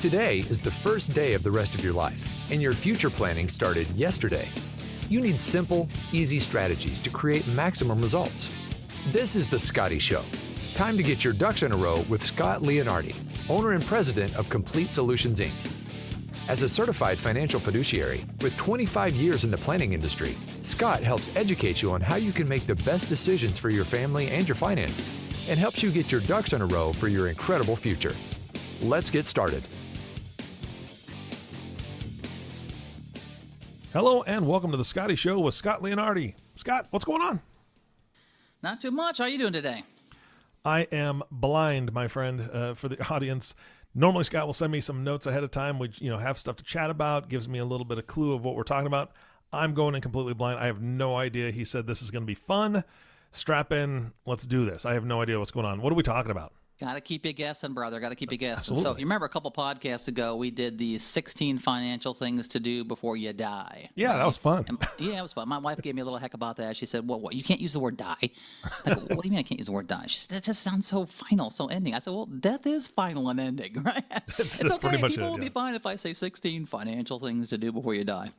Today is the first day of the rest of your life, and your future planning started yesterday. You need simple, easy strategies to create maximum results. This is The Scotty Show. Time to get your ducks in a row with Scott Leonardi, owner and president of Complete Solutions, Inc. As a certified financial fiduciary with 25 years in the planning industry, Scott helps educate you on how you can make the best decisions for your family and your finances, and helps you get your ducks in a row for your incredible future. Let's get started. Hello and welcome to The Scotty Show with Scott Leonardi. Scott, what's going on? Not too much. How are you doing today? I am blind, my friend, for the audience. Normally, Scott will send me some notes ahead of time, which, have stuff to chat about, gives me a little bit of clue of what we're talking about. I'm going in completely blind. I have no idea. He said this is going to be fun. Strap in. Let's do this. I have no idea what's going on. What are we talking about? Got to keep you guessing, brother. Got to keep you guessing. Absolutely. So if you remember a couple podcasts ago, we did the 16 financial things to do before you die. Yeah, right? that was fun. Yeah, it was fun. My wife gave me a little heck about that. She said, well, what, you can't use the word die. I go, what do you mean I can't use the word die? She said, that just sounds so final, so ending. I said, well, death is final and ending, right? It's okay. Pretty much People it, will be fine if I say 16 financial things to do before you die.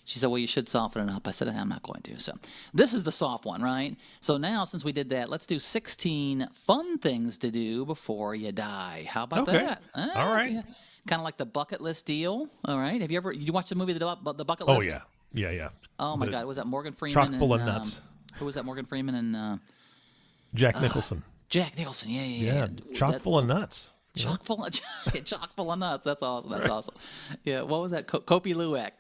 She said, well, you should soften it up. I said, I'm not going to. So this is the soft one, right? So now, since we did that, let's do 16 fun things to do before you die. How about that? All right. Yeah. Kind of like the bucket list deal. All right. Have you watched the movie, The Bucket Oh, List? yeah. Oh, my God. Was that Morgan Freeman? Chock full of nuts. Who was that? Morgan Freeman and... Jack Nicholson. Jack Nicholson. Yeah. Chock full of nuts. Chock full of nuts. That's awesome. That's awesome. Yeah. What was that? Kopi Luwak.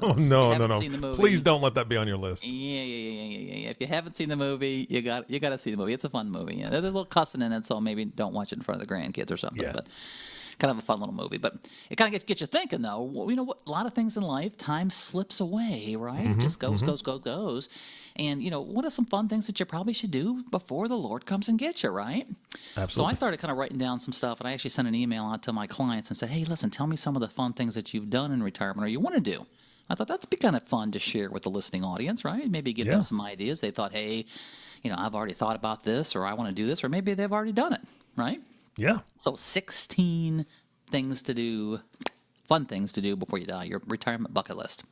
Oh, no. Seen the movie. Please don't let that be on your list. Yeah. If you haven't seen the movie, you got to see the movie. It's a fun movie. Yeah. There's a little cussing in it, so maybe don't watch it in front of the grandkids or something. Yeah. But kind of a fun little movie. But it kind of gets you thinking, though. Well, you know what? A lot of things in life, time slips away, right? It just goes. And, what are some fun things that you probably should do before the Lord comes and gets you, right? Absolutely. So I started kind of writing down some stuff, and I actually sent an email out to my clients and said, hey, listen, tell me some of the fun things that you've done in retirement or you want to do. I thought that'd be kind of fun to share with the listening audience, right? Maybe give them some ideas. They thought, hey, I've already thought about this, or I want to do this, or maybe they've already done it, right? Yeah. So 16 things to do, fun things to do before you die, your retirement bucket list.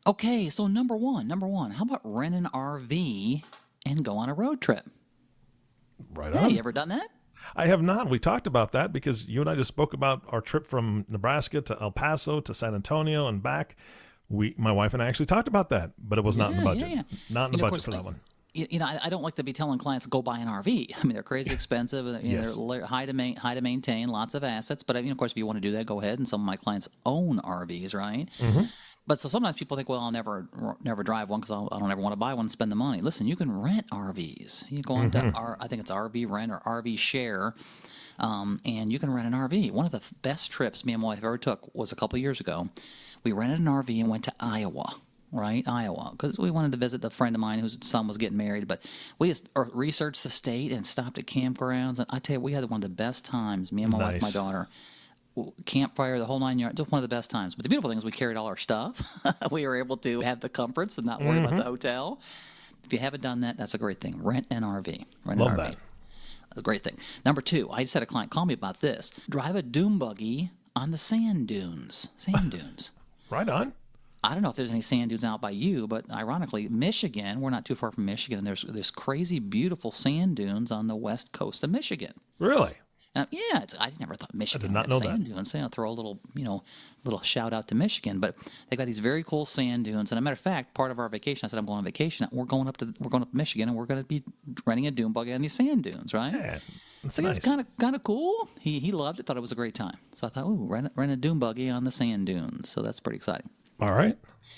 Okay, so number one, how about rent an RV and go on a road trip? Right Yeah, on. you ever done that? I have not. We talked about that because you and I just spoke about our trip from Nebraska to El Paso to San Antonio and back. My wife and I actually talked about that, but it was not in the budget. Yeah. Not in the budget for that one. I don't like to be telling clients go buy an RV. I mean, they're crazy expensive. Yes. They're high to maintain, lots of assets. But of course, if you want to do that, go ahead. And some of my clients own RVs, right? Mm-hmm. But so sometimes people think, well, I'll never drive one because I don't ever want to buy one and spend the money. Listen, you can rent RVs. You go on to I think it's RV Rent or RV Share, and you can rent an RV. One of the best trips me and my wife ever took was a couple of years ago. We rented an RV and went to Iowa. Right, Iowa, because we wanted to visit a friend of mine whose son was getting married. But we just researched the state and stopped at campgrounds. And I tell you, we had one of the best times. Me and my wife, my daughter, campfire, the whole 9 yards. Just one of the best times. But the beautiful thing is we carried all our stuff. We were able to have the comforts and not worry about the hotel. If you haven't done that, that's a great thing. Rent an RV. Love that. A great thing. Number two, I just had a client call me about this. Drive a dune buggy on the sand dunes. Right on. I don't know if there's any sand dunes out by you, but ironically, Michigan, we're not too far from Michigan, and there's crazy, beautiful sand dunes on the west coast of Michigan. Really? Yeah, I never thought Michigan I did not know sand that. dunes. So, throw a little shout out to Michigan, but they've got these very cool sand dunes. And a matter of fact, part of our vacation, I said I'm going on vacation. We're going up to Michigan, and we're going to be renting a dune buggy on these sand dunes, right? Yeah, that's So nice. it's kind of cool. He loved it, thought it was a great time. So I thought, rent a dune buggy on the sand dunes. So that's pretty exciting. All right.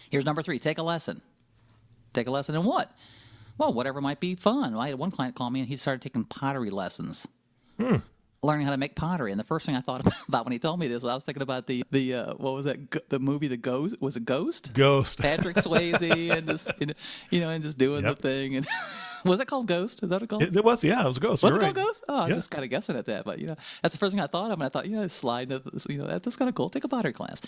Here's number 3. Take a lesson. Take a lesson in what? Well, whatever might be fun. I had one client call me, and he started taking pottery lessons. Learning how to make pottery. And the first thing I thought about when he told me this, I was thinking about the what was that? The movie, The Ghost. Was it Ghost? Ghost. Patrick Swayze and just and just doing the thing. And was it called Ghost? Is that what it called? It was. Yeah, it was Ghost. Was You're it right. called Ghost? Oh, I was Yeah. just kind of guessing at that. But that's the first thing I thought of, and I thought, slide. That's kind of cool. Take a pottery class.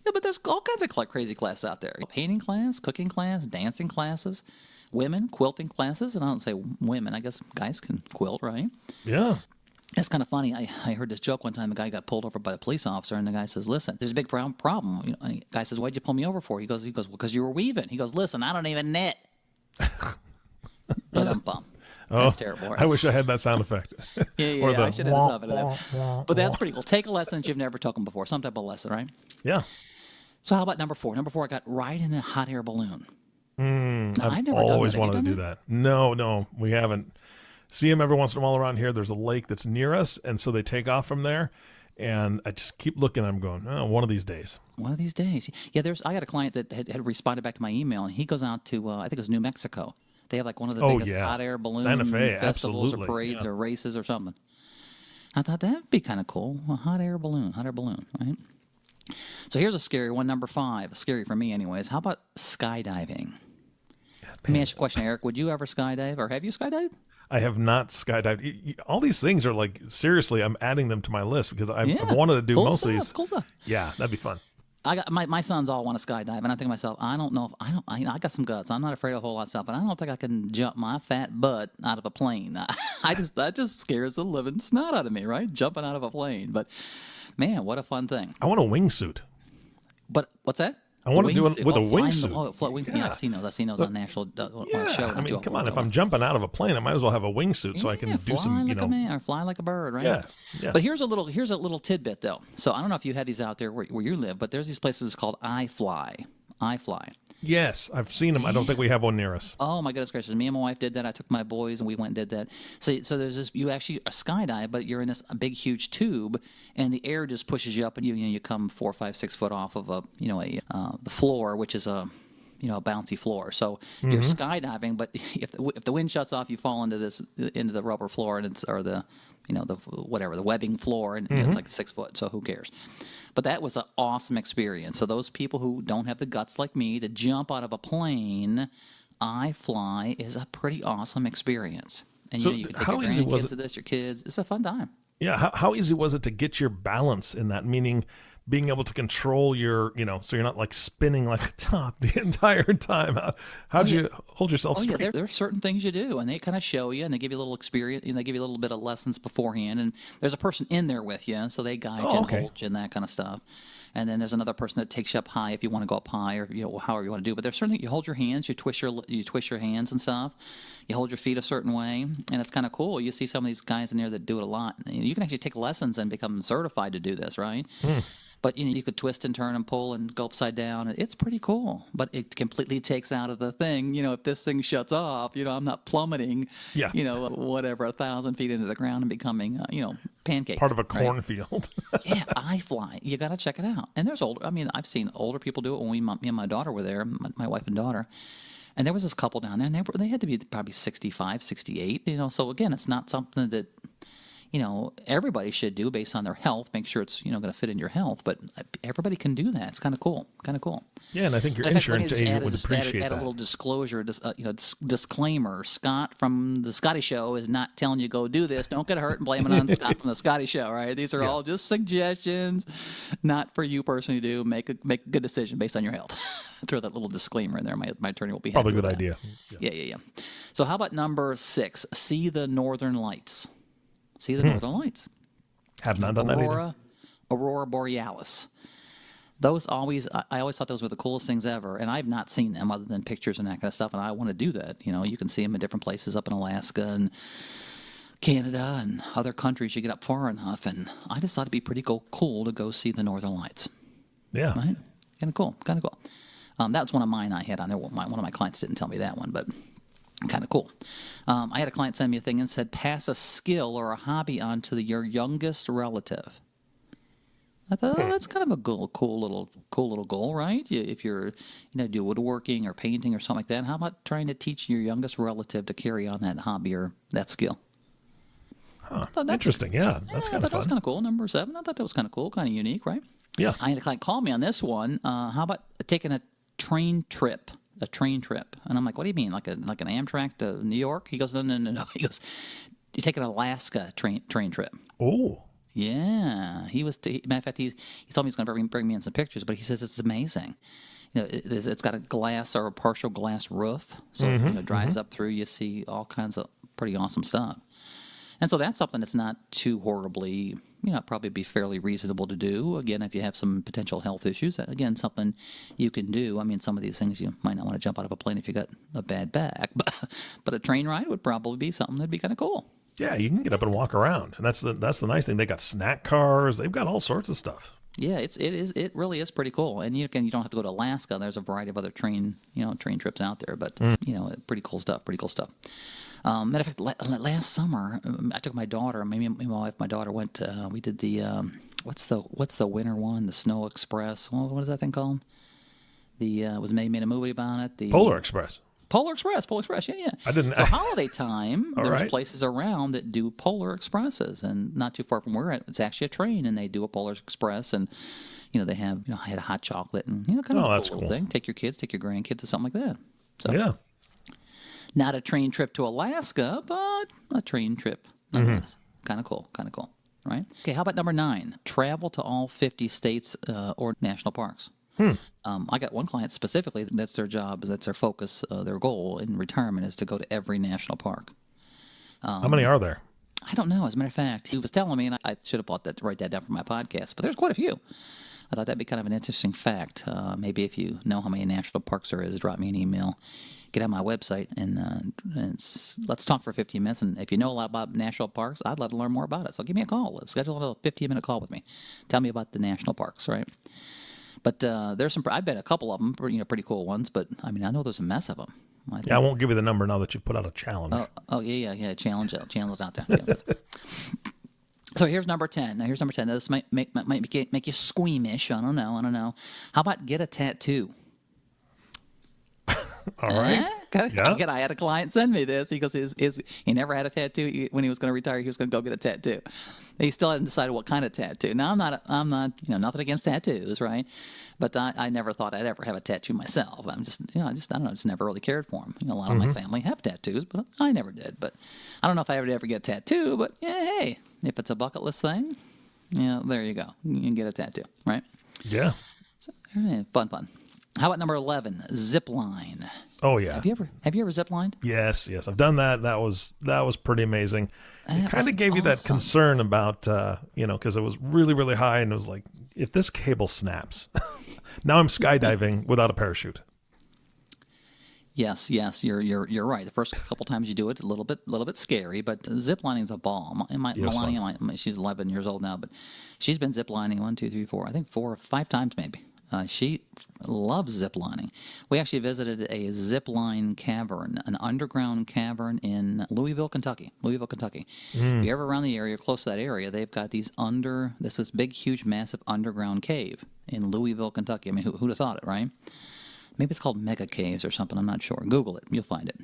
But there's all kinds of crazy classes out there. Painting class, cooking class, dancing classes, women quilting classes, and I don't say women. I guess guys can quilt, right? Yeah. It's kind of funny. I heard this joke one time. The guy got pulled over by a police officer, and the guy says, "Listen, there's a big problem." And the guy says, "Why'd you pull me over for?" He goes, "Well, because you were weaving." He goes, "Listen, I don't even knit." But I'm bummed. That's terrible. Right? I wish I had that sound effect. Yeah. I should have something of that. But that's pretty cool. Take a lesson that you've never taken before. Some type of lesson, right? Yeah. So how about number 4? Number 4, I got ride in a hot air balloon. I've always wanted to do that. No, we haven't. See them every once in a while around here. There's a lake that's near us, and so they take off from there. And I just keep looking. I'm going, one of these days. One of these days. Yeah, I got a client that had responded back to my email, and he goes out to, I think it was New Mexico. They have like one of the biggest hot air balloon Santa Fe, festivals absolutely. or parades or races or something. I thought that'd be kind of cool. A hot air balloon, right? So here's a scary one, number 5. Scary for me anyways. How about skydiving? Let me ask you a question, Eric. Would you ever skydive, or have you skydived? I have not skydived. All these things are like, seriously, I'm adding them to my list because I've wanted to do most of these. Cool stuff. Yeah, that'd be fun. I got my sons all want to skydive, and I think to myself, I don't know if I got some guts. I'm not afraid of a whole lot of stuff, but I don't think I can jump my fat butt out of a plane. That just scares the living snot out of me, right? Jumping out of a plane. But man, what a fun thing. I want a wingsuit. But what's that? I want to do it with a wingsuit. Yeah, I've seen those on national show. I mean, come on. If I'm jumping out of a plane, I might as well have a wingsuit so I can do some, a man, or fly like a bird, right? Yeah. But here's a little tidbit though. So I don't know if you had these out there where you live, but there's these places called iFly. Yes, I've seen them. I don't think we have one near us. Oh my goodness gracious! Me and my wife did that. I took my boys and we went and did that. So there's this. You actually skydive, but you're in this big huge tube, and the air just pushes you up, and you come 4, 5, 6 foot off of the floor, which is a bouncy floor. So you're skydiving, but if the wind shuts off, you fall into the rubber floor, and the webbing floor, and it's like 6 foot. So who cares? But that was an awesome experience. So those people who don't have the guts like me to jump out of a plane, iFly is a pretty awesome experience. And you can take your grandkids to this, your kids. It's a fun time. Yeah. How easy was it to get your balance in that? Meaning being able to control your, so you're not like spinning like a top the entire time. How'd you hold yourself straight? Yeah, there are certain things you do, and they kind of show you, and they give you a little experience, and they give you a little bit of lessons beforehand. And there's a person in there with you, so they guide you and hold you and that kind of stuff. And then there's another person that takes you up high if you want to go up high, or however you want to do. But there's certainly you hold your hands, you twist your hands and stuff. You hold your feet a certain way, and it's kind of cool. You see some of these guys in there that do it a lot. You can actually take lessons and become certified to do this, right? But you could twist and turn and pull and go upside down. It's pretty cool, but it completely takes out of the thing. If this thing shuts off, I'm not plummeting. Yeah. 1,000 feet into the ground and becoming, pancake. Part of a cornfield. Yeah, iFly. You got to check it out. And there's I've seen older people do it when me and my daughter were there, my wife and daughter. And there was this couple down there, and they had to be probably 65, 68. So again, it's not something that everybody should do based on their health. Make sure it's, going to fit in your health. But everybody can do that. It's kind of cool. Yeah, and I think your insurance agent would appreciate that. Add a little disclosure, disclaimer. Scott from the Scotty Show is not telling you go do this. Don't get hurt and blame it on Scott from the Scotty Show. Right? These are all just suggestions, not for you personally to do. Make a good decision based on your health. Throw that little disclaimer in there. My attorney will be happy. Probably a good idea. Yeah. So how about number 6? See the Northern Lights. See the Northern Lights. Have not done that either. Aurora Borealis. Those I always thought those were the coolest things ever, and I've not seen them other than pictures and that kind of stuff, and I want to do that. You can see them in different places up in Alaska and Canada and other countries. You get up far enough, and I just thought it'd be pretty cool to go see the Northern Lights. Yeah. Right? Kind of cool. That was one of mine I had on there. One of my clients didn't tell me that one, but kind of cool. I had a client send me a thing and said, pass a skill or a hobby on to your youngest relative. I thought, that's kind of a cool little goal, right? If you're, do woodworking or painting or something like that, how about trying to teach your youngest relative to carry on that hobby or that skill? Interesting. Yeah, that's kind of fun. That's kind of cool. Number 7, I thought that was kind of cool, kind of unique, right? Yeah. I had a client call me on this one. How about taking a train trip? And I'm like, what do you mean, like an Amtrak to New York? He goes, no. He goes, you take an Alaska train trip. Oh. Yeah. Matter of fact, he told me he's going to bring me in some pictures, but he says it's amazing. It's got a glass or a partial glass roof, so it dries up through. You see all kinds of pretty awesome stuff. And so that's something that's not too horribly, probably be fairly reasonable to do. Again, if you have some potential health issues, again, something you can do. I mean, some of these things you might not want to jump out of a plane if you got a bad back, but a train ride would probably be something that'd be kind of cool. Yeah, you can get up and walk around, and that's the nice thing. They got snack cars. They've got all sorts of stuff. Yeah, it really is pretty cool. And you don't have to go to Alaska. There's a variety of other train trips out there, but pretty cool stuff. Matter of fact, last summer I took my daughter. My wife, my daughter went. We did the what's the winter one? The Snow Express. What is that thing called? Was made a movie about it. The Polar Express. Polar Express, yeah. I didn't. So holiday time, there's right. places around that do Polar Expresses, and not too far from where it's actually a train, and they do a Polar Express, and they have I had a hot chocolate and kind of a that's cool cool thing. Take your kids, take your grandkids, or something like that. So Yeah. not a train trip to Alaska, but a train trip nonetheless. Kind of cool, right? Okay, how about number 9? Travel to all 50 states or national parks. I got one client specifically, that's their job, that's their focus, their goal in retirement is to go to every national park. How many are there? I don't know. As a matter of fact, he was telling me, and I should have write that down for my podcast, but there's quite a few. I thought that'd be kind of an interesting fact. Maybe if you know how many national parks there is, drop me an email. Get on my website and let's talk for 15 minutes. And if you know a lot about national parks, I'd love to learn more about it. So give me a call. Let's schedule a 15-minute call with me. Tell me about the national parks, right? But there's some. I've been a couple of them, pretty cool ones. But I mean, I know there's a mess of them. I won't give you the number now that you put out a challenge. Yeah. Challenge it out there. Yeah. So here's number 10. Now here's number 10. Now, this might make you squeamish. I don't know. How about get a tattoo? All right. Yeah. Again, I had a client send me this. He goes, he never had a tattoo. When he was going to retire, he was going to go get a tattoo. He still hadn't decided what kind of tattoo. Now I'm not, nothing against tattoos, right? But I never thought I'd ever have a tattoo myself. I'm just, I don't know, just never really cared for them. A lot of my family have tattoos, but I never did. But I don't know if I ever get a tattoo. But yeah, hey, if it's a bucket list thing, there you go. You can get a tattoo, right? Yeah. So, fun. How about number 11? Zipline. Oh yeah. Have you ever ziplined? Yes. I've done that. That was pretty amazing. It kind of gave you that concern about because it was really, really high, and it was like, if this cable snaps, now I'm skydiving without a parachute. Yes, you're right. The first couple times you do it, a little bit scary, but ziplining is a ball. Melania, she's 11 years old now, but she's been ziplining 1, 2, 3, 4, I think 4 or 5 times maybe. She loves ziplining. We actually visited a zipline cavern, an underground cavern in Louisville, Kentucky. If you're ever around the area, close to that area, they've got this big, huge, massive underground cave in Louisville, Kentucky. I mean, who'd have thought it, right? Maybe it's called Mega Caves or something. I'm not sure. Google it. You'll find it.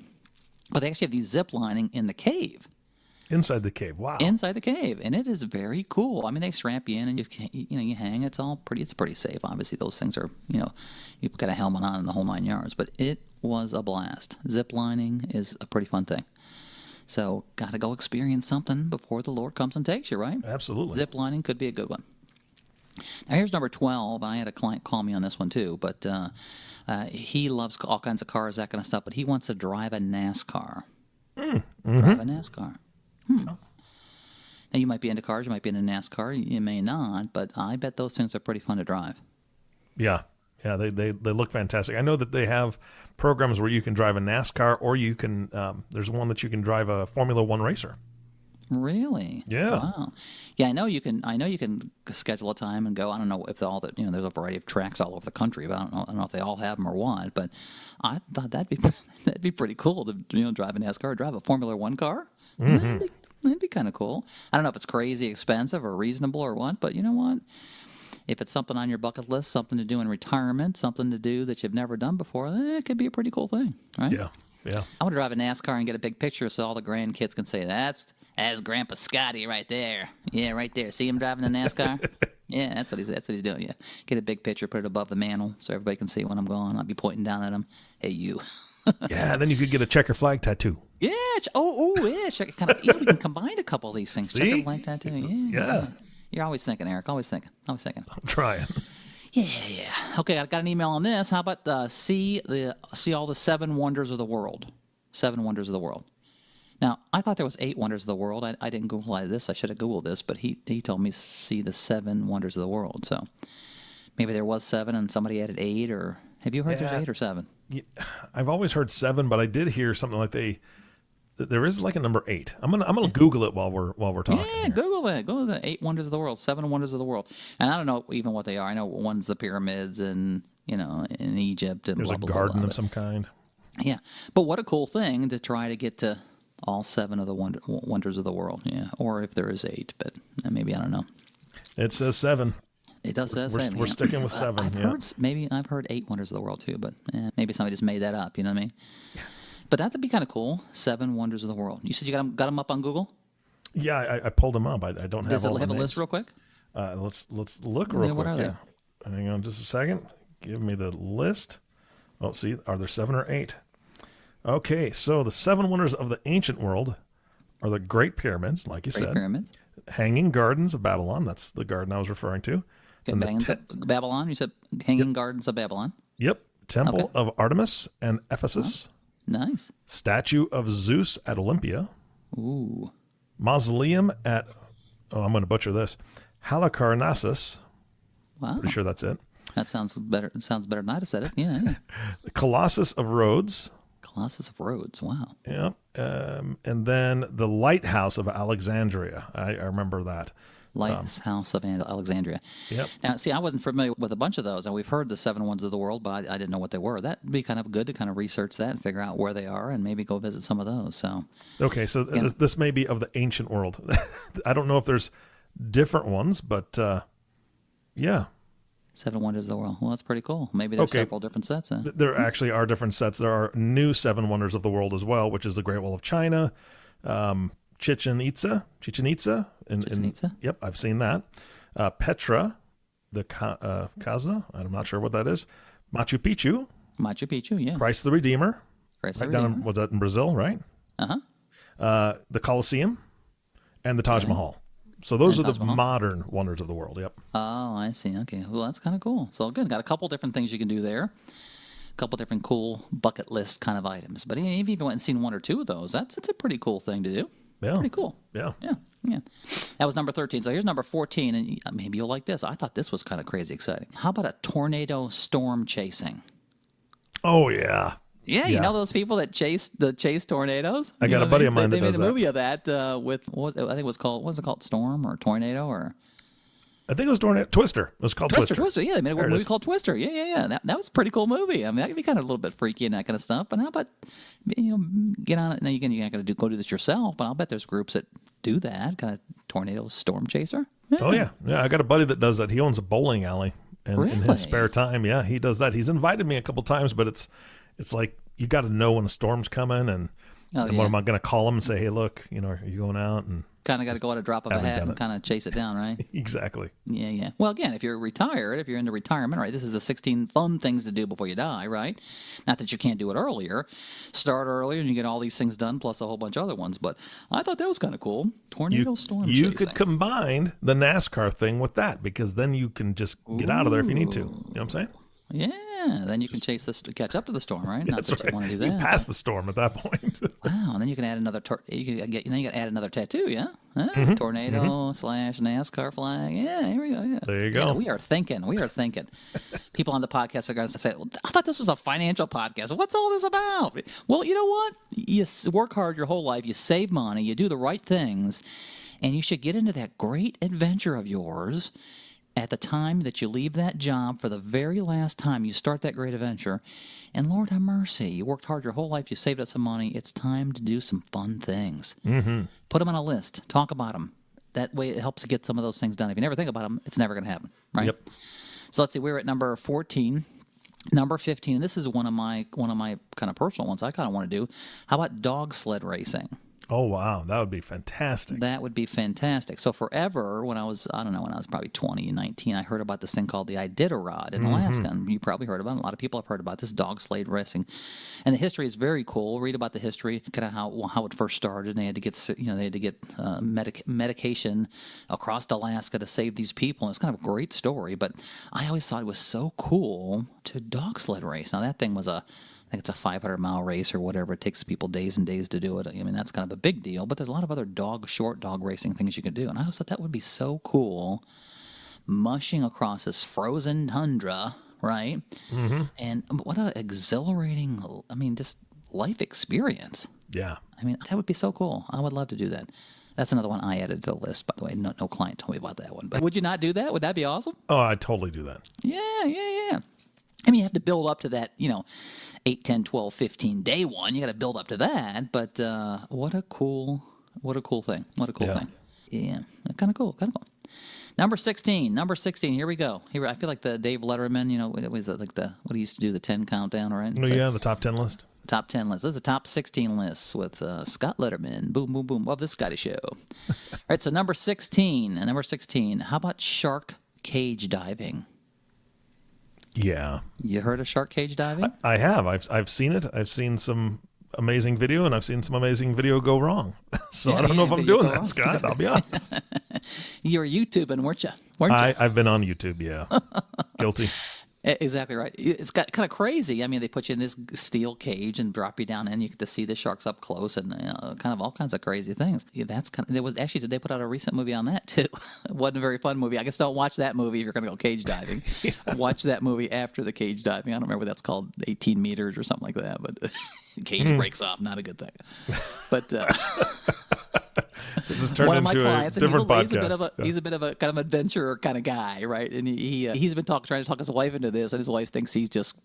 But they actually have these ziplining in the cave. Inside the cave, wow! Inside the cave, and it is very cool. I mean, they strap you in, and you hang. It's pretty safe. Obviously, those things are you've got a helmet on and the whole 9 yards. But it was a blast. Zip lining is a pretty fun thing. So, got to go experience something before the Lord comes and takes you, right? Absolutely. Zip lining could be a good one. Now, here's number 12. I had a client call me on this one too, but he loves all kinds of cars, that kind of stuff. But he wants to drive a Nascar. Drive a Nascar. Now, you might be into cars, you might be into NASCAR, you may not, but I bet those things are pretty fun to drive. Yeah, they look fantastic. I know that they have programs where you can drive a NASCAR, or you can, there's one that you can drive a Formula One racer. Really? Yeah. Wow. Yeah, I know you can schedule a time and go. I don't know if there's a variety of tracks all over the country, but I don't know if they all have them or what. But I thought that'd be pretty cool to drive a NASCAR, drive a Formula One car. Mm-hmm. That'd be kind of cool. I don't know if it's crazy expensive or reasonable or what, but you know what? If it's something on your bucket list, something to do in retirement, something to do that you've never done before, it could be a pretty cool thing, right? Yeah. I want to drive a NASCAR and get a big picture so all the grandkids can say, that's Grandpa Scotty right there. Yeah, right there. See him driving the NASCAR? Yeah, that's what he's doing. Yeah, get a big picture, put it above the mantle so everybody can see when I'm gone. I'll be pointing down at him. Hey, you. Yeah, then you could get a checker flag tattoo. Yeah. Yeah. We can combine a couple of these things. See? Checker flag tattoo. Yeah. You're always thinking, Eric. Always thinking. I'm trying. Yeah. Okay, I got an email on this. How about see all the 7 wonders of the world? 7 wonders of the world. Now, I thought there was 8 wonders of the world. I didn't Google this. I should have Googled this, but he told me see the 7 wonders of the world. So maybe there was 7 and somebody added 8, or have you heard there's 8 or 7? Yeah, I've always heard 7, but I did hear something like there is like a number 8. I'm gonna Google it while we're talking. Yeah, here. Google it. Google the 8 wonders of the world, 7 wonders of the world. And I don't know even what they are. I know one's the pyramids and, in Egypt and There's blah, a blah, blah, garden blah, of some kind. Yeah. But what a cool thing to try to get to all 7 of the wonders of the world. Yeah. Or if there is 8, but maybe, I don't know. It says 7. It does say 7. We're sticking with 7. I've heard 8 wonders of the world too, but maybe somebody just made that up. You know what I mean? But that'd be kind of cool. 7 wonders of the world. You said you got them up on Google? Yeah, I pulled them up. I don't have Does all it have the a names. list real quick? Let's look real What quick. are Yeah. Hang on just a second. Give me the list. Oh, see, are there 7 or 8? Okay, so the 7 wonders of the ancient world are the Great Pyramids, like you said. Pyramid. Hanging Gardens of Babylon. That's the garden I was referring to. Okay, Babylon. You said Hanging Gardens of Babylon. Yep. Temple of Artemis and Ephesus. Nice. Statue of Zeus at Olympia. Ooh. Mausoleum at, I'm going to butcher this, Halicarnassus. Wow. Pretty sure that's it. That sounds better. It sounds better than I'd have said it. Yeah. The Colossus of Rhodes. Colossus of Rhodes. Wow. Yep. And then the Lighthouse of Alexandria. I remember that. Lighthouse of Alexandria. Yep. Now, see, I wasn't familiar with a bunch of those, and we've heard the 7 wonders of the world, but I didn't know what they were. That'd be kind of good to kind of research that and figure out where they are, and maybe go visit some of those. So. Okay, so this may be of the ancient world. I don't know if there's different ones, but yeah. 7 wonders of the world. Well, that's pretty cool. Maybe there's several different sets. There actually are different sets. There are new 7 wonders of the world as well, which is the Great Wall of China, Chichen Itza. Yep, I've seen that. Petra, the Kazna. I'm not sure what that is. Machu Picchu. Machu Picchu, yeah. Christ the Redeemer. Christ the Redeemer. Was that in Brazil, right? Uh-huh. The Colosseum and the Taj Mahal. So those are the modern wonders of the world. Yep. Oh, I see. Okay. Well, that's kind of cool. So good. Got a couple different things you can do there. A couple different cool bucket list kind of items. But even if you went and seen 1 or 2 of those, it's a pretty cool thing to do. Yeah. Pretty cool. Yeah. Yeah. That was number 13. So here's number 14, and maybe you'll like this. I thought this was kind of crazy exciting. How about a tornado storm chasing? Oh, yeah. Yeah, you know those people that chase tornadoes? I got a buddy of mine that does that. They made a movie of that with, I think it was called Storm or Tornado or... I think it was Tornado Twister. It was called Twister. Yeah, they made a movie called Twister. Yeah. That was a pretty cool movie. I mean, that could be kind of a little bit freaky and that kind of stuff. But how about get on it? Now you're not going to go do this yourself, but I'll bet there's groups that do that kind of tornado storm chaser. Yeah. Oh yeah. I got a buddy that does that. He owns a bowling alley, and in his spare time, he does that. He's invited me a couple times, but it's like you got to know when a storm's coming, and what am I going to call him and say, hey, look, are you going out and. Kind of got to go at a drop of a hat and kind of chase it down, right? Exactly. Yeah. Well, again, if you're retired, if you're into retirement, right, this is the 16 fun things to do before you die, right? Not that you can't do it earlier. Start earlier and you get all these things done, plus a whole bunch of other ones. But I thought that was kind of cool. Tornado storm chasing. You could combine the NASCAR thing with that, because then you can just get out of there if you need to. You know what I'm saying? Yeah, then you can catch up to the storm, right? Not that right. you want to do that. You pass the storm at that point. Wow, and then you can add another. You can add another tattoo, yeah. Huh? Tornado / NASCAR flag. Yeah, here we go. Yeah. There you go. Yeah, we are thinking. People on the podcast are going to say, well, "I thought this was a financial podcast. What's all this about?" Well, you know what? You work hard your whole life. You save money. You do the right things, and you should get into that great adventure of yours. At the time that you leave that job for the very last time, you start that great adventure, and Lord have mercy, you worked hard your whole life, you saved up some money, it's time to do some fun things. Put them on a list. Talk about them. That way it helps to get some of those things done. If you never think about them, it's never going to happen, right? Yep. So let's see, we're at number 14. Number 15, and this is one of my kind of personal ones I kind of want to do. How about dog sled racing? Oh, wow. That would be fantastic. That would be fantastic. So forever, when I was probably 20 and 19, I heard about this thing called the Iditarod in Alaska. And you probably heard about it. A lot of people have heard about this dog sled racing. And the history is very cool. Read about the history, kind of how it first started. And they had to get medication across Alaska to save these people. And it's kind of a great story. But I always thought it was so cool to dog sled race. Now, that thing was a think it's a 500-mile race or whatever. It takes people days and days to do it. I mean, that's kind of a big deal. But there's a lot of other short dog racing things you can do. And I always thought that would be so cool, mushing across this frozen tundra, right? Mm-hmm. And what a exhilarating, just life experience. Yeah. I mean, that would be so cool. I would love to do that. That's another one I added to the list, by the way. No client told me about that one. But would you not do that? Would that be awesome? Oh, I'd totally do that. Yeah. I mean, you have to build up to that, 8, 10, 12, 15 day one. You got to build up to that. But what a cool thing. What a cool thing. Yeah, kind of cool. Number 16. Here we go. Here, I feel like the Dave Letterman, was it like what he used to do, the 10 countdown, right? Oh, yeah, the top 10 list. Top 10 list. This is a top 16 list with Scott Letterman. Boom, boom, boom. Of the Scotty Show. All right, so number 16. How about shark cage diving? Yeah. You heard of shark cage diving? I have. I've seen it. I've seen some amazing video, and I've seen some amazing video go wrong. So I don't know if I'm doing that, Scott. I'll be honest. You were YouTubing, weren't you? I've been on YouTube, yeah. Guilty. Exactly right. It's got kind of crazy. I mean, they put you in this steel cage and drop you down, and you get to see the sharks up close, and kind of all kinds of crazy things. Yeah, there was actually, they put out a recent movie on that too. It wasn't a very fun movie. I guess don't watch that movie if you're going to go cage diving. Yeah. Watch that movie after the cage diving. I don't remember what that's called, 18 meters or something like that. But the cage breaks off, not a good thing. But. This has turned into a different podcast. He's a bit of a kind of adventurer kind of guy, right? And he's been trying to talk his wife into this, and his wife thinks he's just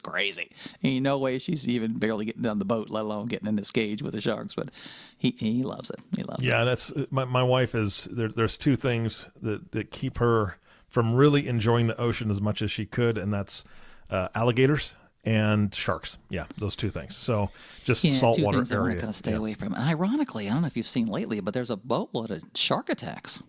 crazy. Ain't no way she's even barely getting down the boat, let alone getting in this cage with the sharks. But he loves it. He loves it. Yeah, that's my wife is there. There's two things that keep her from really enjoying the ocean as much as she could, and that's alligators and sharks. Yeah, those two things. So just saltwater area. I want to kind of stay away from. And ironically, I don't know if you've seen lately, but there's a boatload of shark attacks.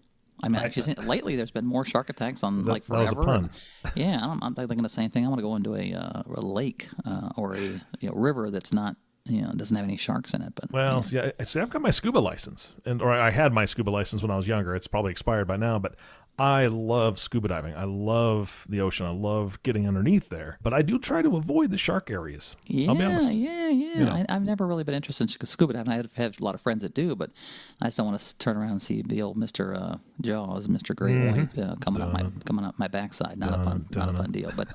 I mean, lately there's been more shark attacks on forever. That was a pun. Yeah, I'm thinking the same thing. I want to go into a lake or a river that's not doesn't have any sharks in it. But see, I've got my scuba license, or I had my scuba license when I was younger. It's probably expired by now, but I love scuba diving. I love the ocean. I love getting underneath there. But I do try to avoid the shark areas. Yeah, I'll be honest. Yeah. I've never really been interested in scuba diving. I have a lot of friends that do, but I just don't want to turn around and see the old Mr. Jaws, Mr. Great White coming up my backside. Not a fun deal. But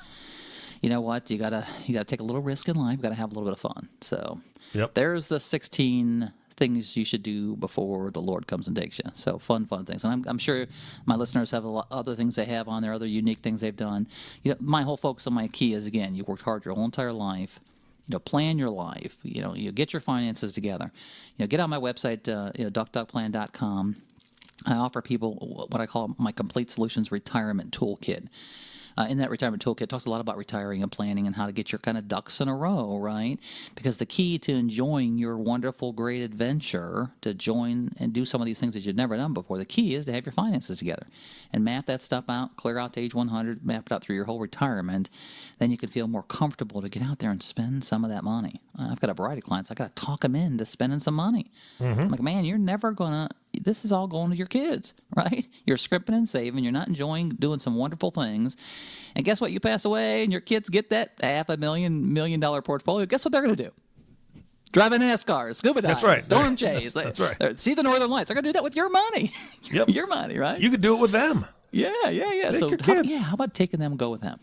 you know what? You gotta take a little risk in life. You gotta have a little bit of fun. So there's the 16 things you should do before the Lord comes and takes you. So fun things. And I'm sure my listeners have a lot other things they have on there, other unique things they've done. My whole focus on my key is, again, you worked hard your whole entire life. Plan your life. You get your finances together. Get on my website, duckduckplan.com. I offer people what I call my Complete Solutions Retirement Toolkit. In that retirement toolkit, it talks a lot about retiring and planning and how to get your kind of ducks in a row, right? Because the key to enjoying your wonderful, great adventure, to join and do some of these things that you've never done before, the key is to have your finances together and map that stuff out, clear out to age 100, map it out through your whole retirement. Then you can feel more comfortable to get out there and spend some of that money. I've got a variety of clients. I got to talk them into spending some money. I'm like, man, you're never going to. This is all going to your kids, right? You're scrimping and saving. You're not enjoying doing some wonderful things. And guess what? You pass away and your kids get that $500,000 $1 million portfolio. Guess what they're going to do? Drive a NASCAR, scuba dive, that's right. storm chase. That's right. See the Northern Lights. They're going to do that with your money. Yep. Your money, right? You could do it with them. Yeah. Take your kids. How about taking them and go with them?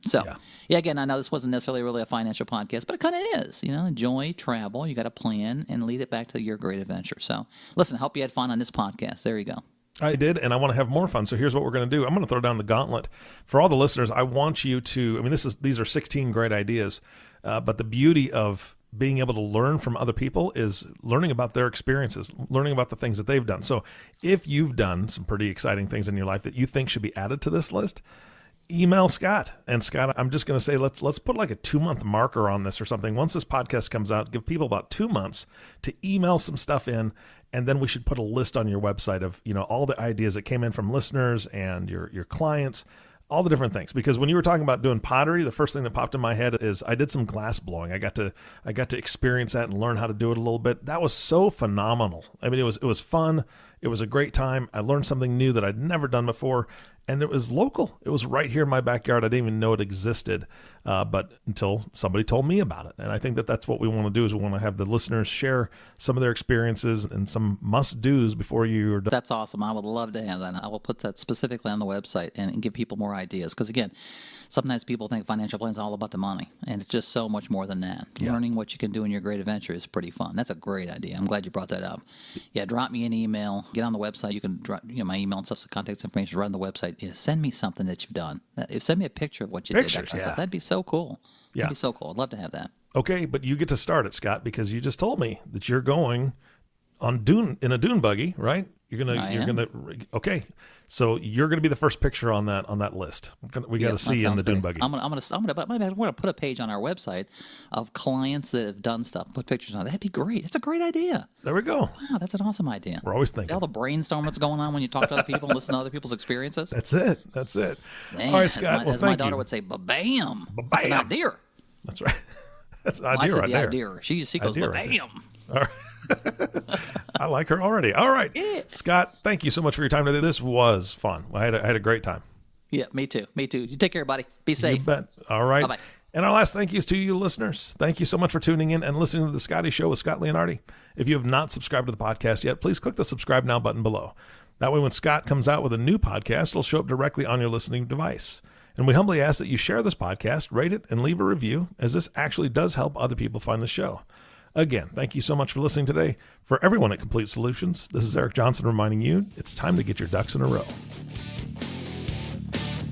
So, again, I know this wasn't necessarily really a financial podcast, but it kind of is. Enjoy travel. You got to plan and lead it back to your great adventure. So, listen, I hope you had fun on this podcast. There you go. I did, and I want to have more fun. So here's what we're going to do. I'm going to throw down the gauntlet for all the listeners. I want you to. These are 16 great ideas, but the beauty of being able to learn from other people is learning about their experiences, learning about the things that they've done. So if you've done some pretty exciting things in your life that you think should be added to this list, email Scott. And Scott, I'm just going to say, let's put like a 2-month marker on this or something. Once this podcast comes out, give people about 2 months to email some stuff in. And then we should put a list on your website of, all the ideas that came in from listeners and your clients, all the different things. Because when you were talking about doing pottery, the first thing that popped in my head is I did some glass blowing. I got to experience that and learn how to do it a little bit. That was so phenomenal. I mean, it was fun. It was a great time. I learned something new that I'd never done before. and it was local. It was right here in my backyard. I didn't even know it existed, but until somebody told me about it. And I think that that's what we want to do, is we want to have the listeners share some of their experiences and some must-dos before you're done. That's awesome. I would love to have that. I will put that specifically on the website and give people more ideas. Because, again, sometimes people think financial planning is all about the money, and it's just so much more than that. Yeah. Learning what you can do in your great adventure is pretty fun. That's a great idea. I'm glad you brought that up. Yeah, drop me an email. Get on the website. You can drop my email and stuff, so contact information is right on the website. Yeah, send me something that you've done. Send me a picture of what you did. That kind of stuff. That'd be so cool. Yeah. That'd be so cool. I'd love to have that. Okay, but you get to start it, Scott, because you just told me that you're going in a dune buggy, right? Okay. So you're gonna be the first picture on that list. We got to see you in the dune buggy. I'm gonna put a page on our website of clients that have done stuff. Put pictures on. That'd be great. That's a great idea. There we go. Wow, that's an awesome idea. We're always thinking. See all the brainstorm that's going on when you talk to other people and listen to other people's experiences. That's it. Man, all right, Scott. As my daughter would say, "Ba-bam." That's an idea. That's right. That's an idea right there. Idea. She goes, "Ba-bam." Right. All right. I like her already. All right. Yeah. Scott, thank you so much for your time today. This was fun. I had a great time. Yeah, me too. You take care, buddy. Be safe. You bet. All right. Bye-bye. And our last thank yous to you listeners. Thank you so much for tuning in and listening to The Scotty Show with Scott Leonardi. If you have not subscribed to the podcast yet, please click the subscribe now button below. That way, when Scott comes out with a new podcast, it'll show up directly on your listening device. And we humbly ask that you share this podcast, rate it, and leave a review, as this actually does help other people find the show. Again, thank you so much for listening today. For everyone at Complete Solutions, this is Eric Johnson reminding you it's time to get your ducks in a row.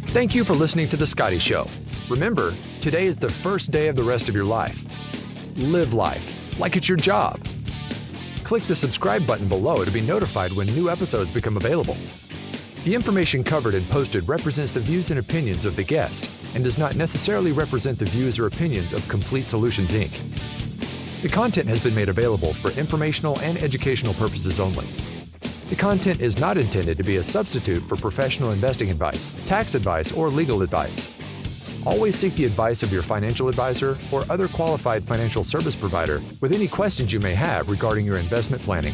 Thank you for listening to The Scotty Show. Remember, today is the first day of the rest of your life. Live life like it's your job. Click the subscribe button below to be notified when new episodes become available. The information covered and posted represents the views and opinions of the guest and does not necessarily represent the views or opinions of Complete Solutions, Inc. The content has been made available for informational and educational purposes only. The content is not intended to be a substitute for professional investing advice, tax advice, or legal advice. Always seek the advice of your financial advisor or other qualified financial service provider with any questions you may have regarding your investment planning.